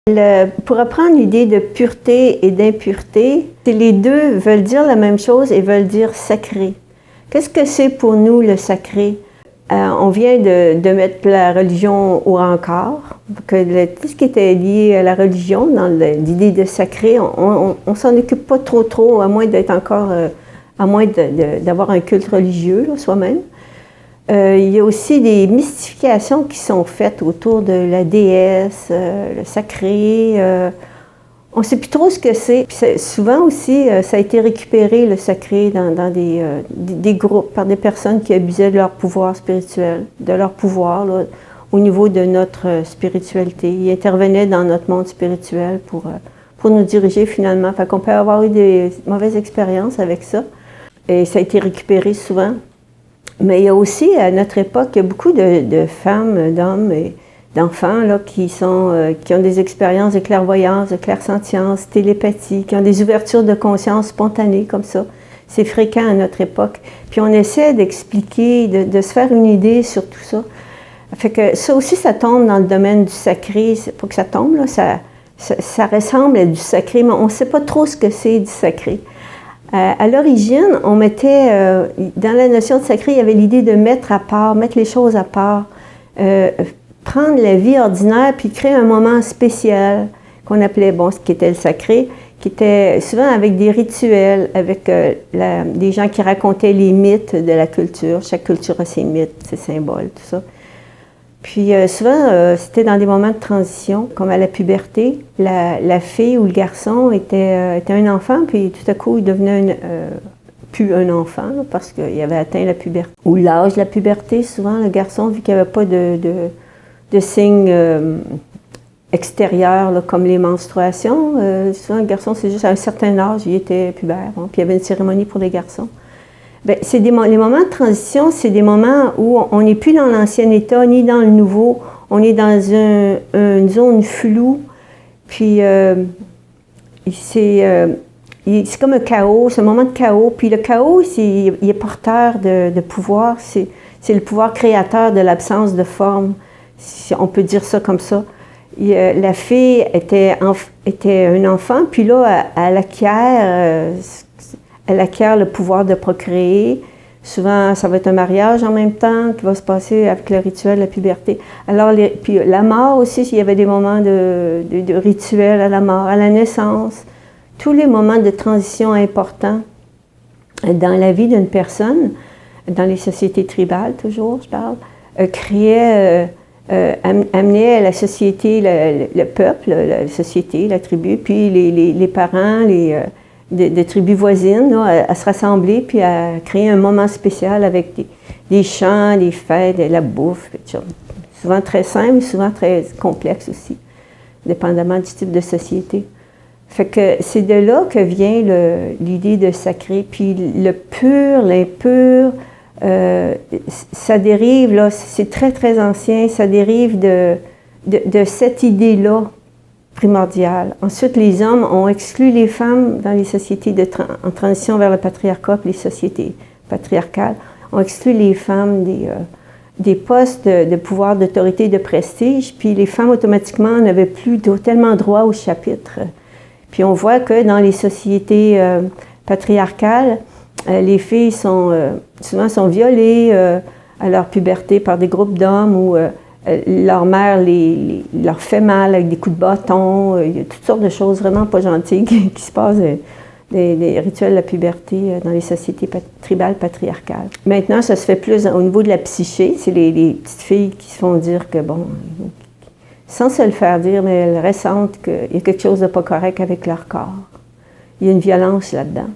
Pour reprendre l'idée de pureté et d'impureté, les deux veulent dire la même chose et veulent dire sacré. Qu'est-ce que c'est pour nous le sacré? On vient de mettre la religion au rencard, que tout ce qui était lié à la religion, dans l'idée de sacré, on s'en occupe pas trop, à moins d'être encore, à moins d'avoir un culte religieux soi-même. Il y a aussi des mystifications qui sont faites autour de la déesse, le sacré. On ne sait plus trop ce que c'est. Puis souvent aussi, ça a été récupéré, le sacré, dans des groupes, par des personnes qui abusaient de leur pouvoir spirituel, de leur pouvoir là, au niveau de notre spiritualité. Ils intervenaient dans notre monde spirituel pour nous diriger finalement. Fait qu'on peut avoir eu des mauvaises expériences avec ça. Et ça a été récupéré souvent. Mais il y a aussi, à notre époque, il y a beaucoup de femmes, d'hommes et d'enfants là, qui ont des expériences de clairvoyance, de clairsentience, télépathie, qui ont des ouvertures de conscience spontanées comme ça. C'est fréquent à notre époque. Puis on essaie d'expliquer, de se faire une idée sur tout ça. Fait que ça aussi, ça tombe dans le domaine du sacré. C'est pas que ça tombe, là, ça ressemble à du sacré, mais on ne sait pas trop ce que c'est du sacré. À l'origine, on mettait, dans la notion de sacré, il y avait l'idée de mettre à part, mettre les choses à part, prendre la vie ordinaire puis créer un moment spécial qu'on appelait, ce qui était le sacré, qui était souvent avec des rituels, avec des gens qui racontaient les mythes de la culture. Chaque culture a ses mythes, ses symboles, tout ça. Puis souvent, c'était dans des moments de transition, comme à la puberté. La fille ou le garçon était un enfant, puis tout à coup, il devenait plus un enfant, là, parce qu'il avait atteint la puberté. Ou l'âge de la puberté, souvent, le garçon, vu qu'il n'y avait pas de signes extérieurs, là, comme les menstruations, souvent, le garçon, c'est juste à un certain âge, il était pubère, puis il y avait une cérémonie pour les garçons. Bien, les moments de transition, c'est des moments où on n'est plus dans l'ancien état, ni dans le nouveau. On est dans une zone floue. Puis, c'est comme un chaos, c'est un moment de chaos. Puis le chaos, il est porteur de pouvoir. C'est le pouvoir créateur de l'absence de forme, si on peut dire ça comme ça. La fille était un enfant, puis là, elle acquiert le pouvoir de procréer. Souvent, ça va être un mariage en même temps qui va se passer avec le rituel de la puberté. Alors, puis la mort aussi, il y avait des moments de rituel à la mort, à la naissance. Tous les moments de transition importants dans la vie d'une personne, dans les sociétés tribales toujours, je parle, amenaient la société, le peuple, la société, la tribu, puis les parents, de tribus voisines, là, à se rassembler puis à créer un moment spécial avec des chants, des fêtes, de la bouffe, souvent très simple, souvent très complexe aussi, dépendamment du type de société. Fait que c'est de là que vient l'idée de sacré, puis le pur, l'impur, ça dérive, là, c'est très très ancien, ça dérive de cette idée-là primordiale. Ensuite, les hommes ont exclu les femmes dans les sociétés en transition vers le patriarcat, les sociétés patriarcales, ont exclu les femmes des postes de pouvoir, d'autorité, de prestige, puis les femmes automatiquement n'avaient plus tellement droit au chapitre. Puis on voit que dans les sociétés patriarcales, les filles souvent sont violées à leur puberté par des groupes d'hommes ou leur mère leur fait mal avec des coups de bâton. Il y a toutes sortes de choses vraiment pas gentilles qui se passent, des rituels de la puberté dans les sociétés tribales patriarcales. Maintenant, ça se fait plus au niveau de la psyché. C'est les petites filles qui se font dire que, sans se le faire dire, mais elles ressentent qu'il y a quelque chose de pas correct avec leur corps. Il y a une violence là-dedans.